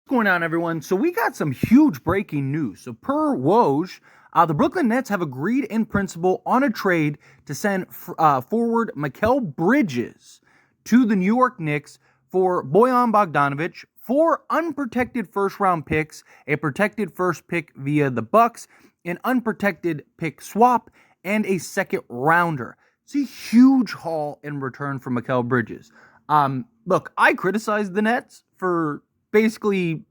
Going on, everyone? So we got some huge breaking news. So per Woj, the Brooklyn Nets have agreed in principle on a trade to send forward Mikal Bridges to the New York Knicks for Bojan Bogdanovic, four unprotected first-round picks, a protected first pick via the Bucks, an unprotected pick swap, and a second rounder. It's a huge haul in return for Mikal Bridges. Look, I criticized the Nets for basically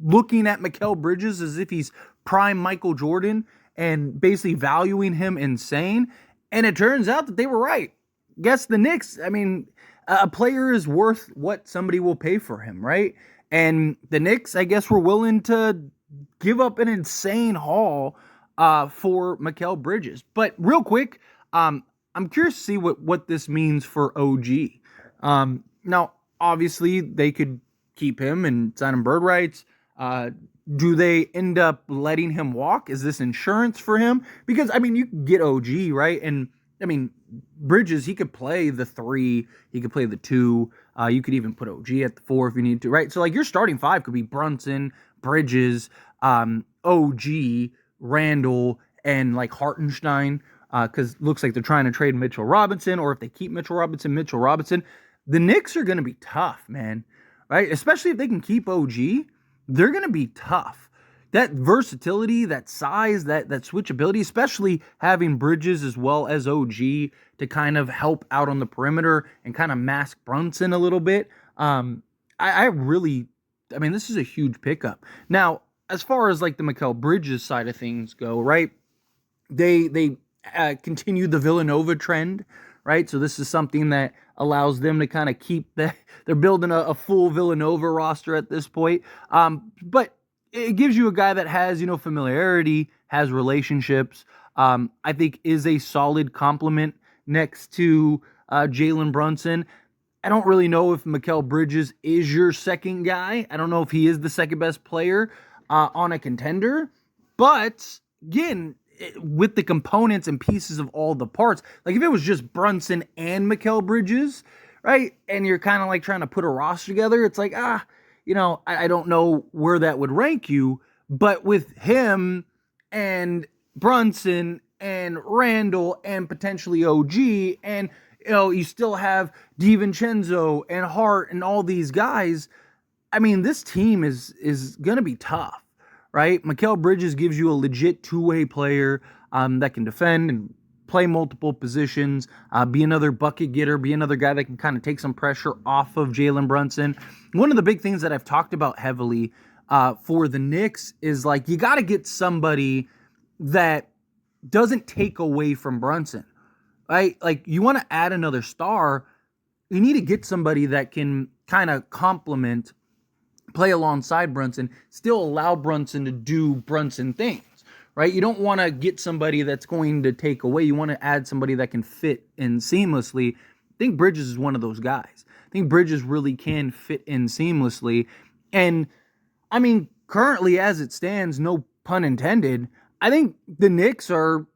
looking at Mikal Bridges as if he's prime Michael Jordan and basically valuing him insane. And it turns out that they were right. Guess the Knicks, a player is worth what somebody will pay for him, right? And the Knicks, I guess, were willing to give up an insane haul for Mikal Bridges. But real quick, I'm curious to see what this means for OG. Now, obviously, they could keep him and sign him bird rights. Do they end up letting him walk? Is this insurance for him? Because, you can get OG, right? And, Bridges, he could play the 3. He could play the 2. You could even put OG at the 4 if you need to, right? So, your starting 5 could be Brunson, Bridges, OG, Randall, and, Hartenstein. Because looks like they're trying to trade Mitchell Robinson. Or if they keep Mitchell Robinson. The Knicks are going to be tough, man. Right? Especially if they can keep OG, they're going to be tough. That versatility, that size, that switchability, especially having Bridges as well as OG to kind of help out on the perimeter and kind of mask Brunson a little bit. This is a huge pickup. Now, as far as the Mikal Bridges side of things go, right? They continue the Villanova trend, right? So this is something that allows them to kind of keep they're building a full Villanova roster at this point. But it gives you a guy that has, familiarity, has relationships, I think is a solid complement next to Jalen Brunson. I don't really know if Mikal Bridges is your second guy. I don't know if he is the second best player on a contender. But again, with the components and pieces of all the parts, if it was just Brunson and Mikal Bridges, right, and you're kind of trying to put a roster together, it's I don't know where that would rank you. But with him and Brunson and Randall and potentially OG, and you still have DiVincenzo and Hart and all these guys, this team is gonna be tough. Right? Mikal Bridges gives you a legit two-way player that can defend and play multiple positions, be another bucket getter, be another guy that can kind of take some pressure off of Jalen Brunson. One of the big things that I've talked about heavily for the Knicks is you got to get somebody that doesn't take away from Brunson, right? You want to add another star, you need to get somebody that can kind of complement, play alongside Brunson, still allow Brunson to do Brunson things, right? You don't want to get somebody that's going to take away. You want to add somebody that can fit in seamlessly. I think Bridges is one of those guys. I think Bridges really can fit in seamlessly. And, currently as it stands, no pun intended, I think the Knicks are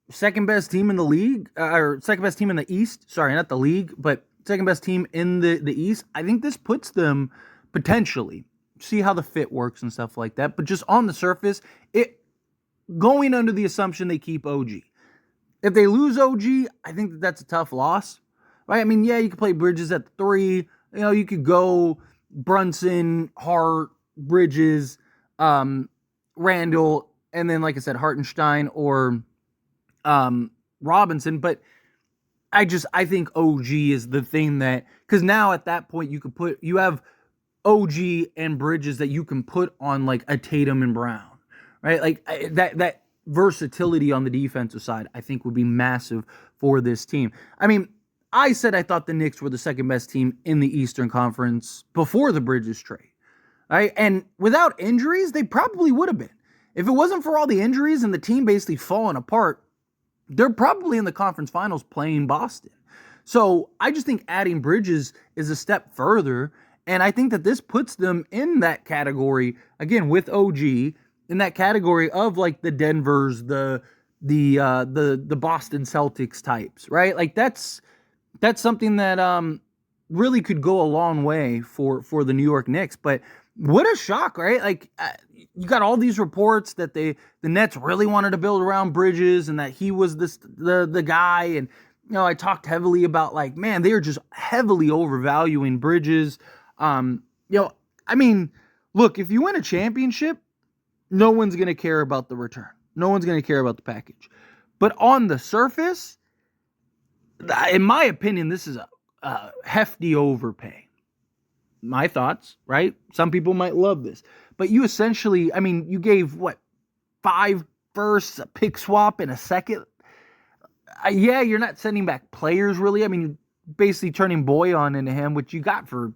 second best team in the league, or second best team in the East. Sorry, not the league, but second best team in the East. I think this puts them potentially, see how the fit works and stuff like that. But just on the surface, it going under the assumption they keep OG. If they lose OG, I think that's a tough loss, right? You could play Bridges at the 3. You could go Brunson, Hart, Bridges, Randall, and then, like I said, Hartenstein or Robinson. But I think OG is the thing that, because now at that point you have OG and Bridges that you can put on a Tatum and Brown, right? That versatility on the defensive side, I think would be massive for this team. I said I thought the Knicks were the second best team in the Eastern Conference before the Bridges trade, right? And without injuries, they probably would have been. If it wasn't for all the injuries and the team basically falling apart, they're probably in the conference finals playing Boston. So I just think adding Bridges is a step further. And I think that this puts them in that category, again, with OG, in that category of the Denvers, the Boston Celtics types, right? That's something that really could go a long way for the New York Knicks. But what a shock, right? Like you got all these reports that the Nets really wanted to build around Bridges and that he was the guy. And I talked heavily about like, man, they are just heavily overvaluing Bridges. You know, I mean, look, if you win a championship, no one's gonna care about the return. No one's gonna care about the package. But on the surface, in my opinion, this is a hefty overpay. My thoughts, right? Some people might love this, but you essentially, I mean, you gave what, 5 firsts, a pick swap, and a second. Yeah, you're not sending back players really. I mean, you're basically turning Boyan into him, which you got for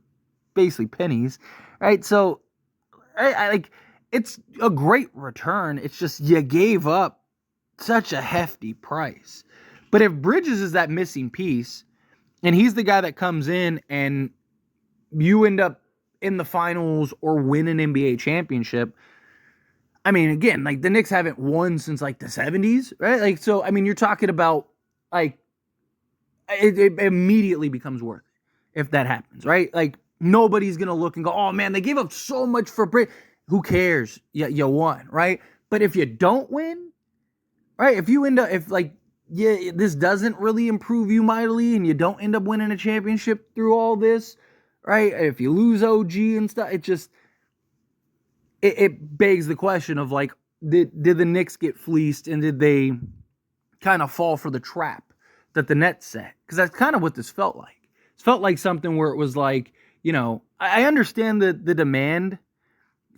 basically pennies, right? So, I like, it's a great return. It's just you gave up such a hefty price. But if Bridges is that missing piece, and he's the guy that comes in and you end up in the finals or win an NBA championship. I mean, again, like the Knicks haven't won since like the 70s, right? Like, so, I mean, you're talking about like, it immediately becomes worth it if that happens, right? Like, nobody's going to look and go, oh man, they gave up so much for Bridges. Who cares? You won, right? But if you don't win, right? If you end up, if like, yeah, this doesn't really improve you mightily and you don't end up winning a championship through all this, right? If you lose OG and stuff, it begs the question of like, did the Knicks get fleeced and did they kind of fall for the trap that the Nets set? Because that's kind of what this felt like. It felt like something where it was like, I understand the demand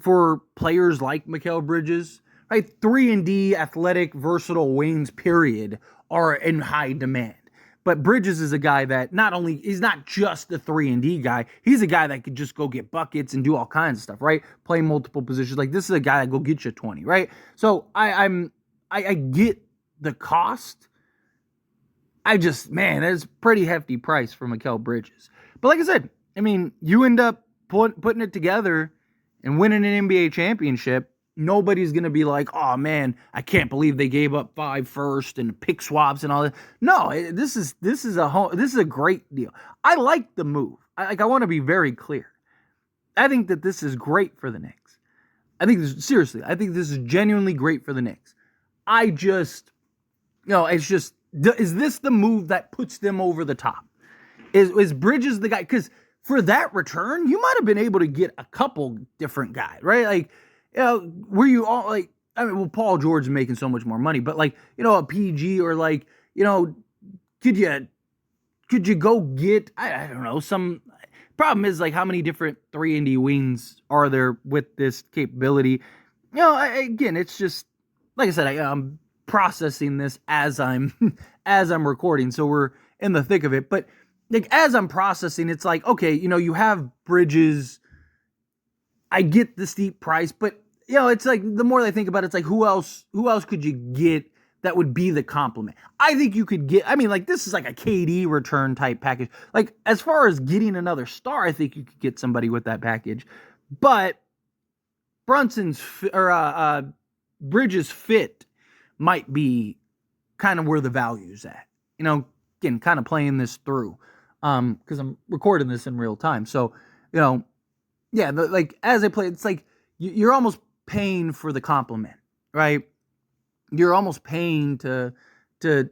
for players like Mikal Bridges, right? 3-and-D, athletic, versatile wings, period, are in high demand. But Bridges is a guy that he's not just the 3-and-D guy. He's a guy that could just go get buckets and do all kinds of stuff, right? Play multiple positions. Like, this is a guy that go get you 20, right? So I get the cost. That's a pretty hefty price for Mikal Bridges. But like I said, I mean, you end up putting it together and winning an NBA championship. Nobody's going to be like, oh man, I can't believe they gave up 5 first and pick swaps and all that. No, this is a great deal. I like the move. I want to be very clear. I think that this is great for the Knicks. I think this is genuinely great for the Knicks. Is this the move that puts them over the top? Is Bridges the guy? Because for that return, you might have been able to get a couple different guys, right? Like, were you all like, I mean, well, Paul George is making so much more money, but like, a PG or like, could you go get, I don't know, some problem is like how many different 3-and-D wings are there with this capability? Again, it's just, like I said, I'm processing this as I'm recording. So we're in the thick of it, but like, as I'm processing, it's like, okay, you have Bridges. I get the steep price, but it's like the more I think about it, it's like who else could you get that would be the compliment? I think you could get, I mean, like this is like a KD return type package. Like as far as getting another star, I think you could get somebody with that package. But Bridges' fit might be kind of where the value's at. Again, kind of playing this through. Because I'm recording this in real time. So, yeah, like as I play, it's like you're almost paying for the compliment, right? You're almost paying to the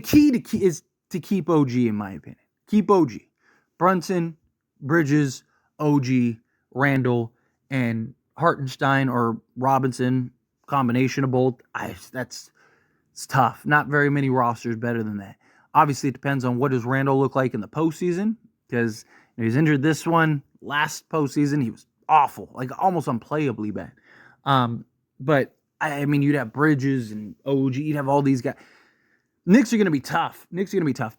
key is to keep OG, in my opinion. Keep OG. Brunson, Bridges, OG, Randall, and Hartenstein or Robinson, combination of both. It's tough. Not very many rosters better than that. Obviously, it depends on what does Randall look like in the postseason, because he's injured this one. Last postseason, he was awful, like almost unplayably bad. But I mean, you'd have Bridges and OG, you'd have all these guys. Knicks are going to be tough.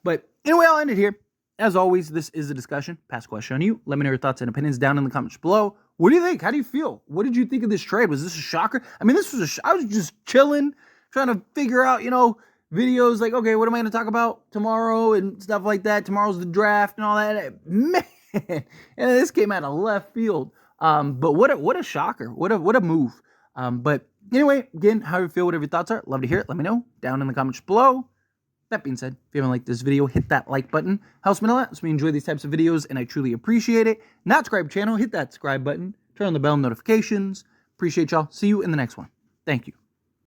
But anyway, I'll end it here. As always, this is a discussion. Pass a question on you. Let me know your thoughts and opinions down in the comments below. What do you think? How do you feel? What did you think of this trade? Was this a shocker? I mean, I was just chilling, trying to figure out, videos like, okay, what am I going to talk about tomorrow and stuff like that. Tomorrow's the draft and all that. Man, and this came out of left field. But what a shocker. What a move. But anyway, again, how you feel, whatever your thoughts are, love to hear it. Let me know down in the comments below. That being said, if you haven't liked this video, hit that like button. Helps me a lot. So we enjoy these types of videos, and I truly appreciate it. Not subscribe to the channel, hit that subscribe button. Turn on the bell notifications. Appreciate y'all. See you in the next one. Thank you.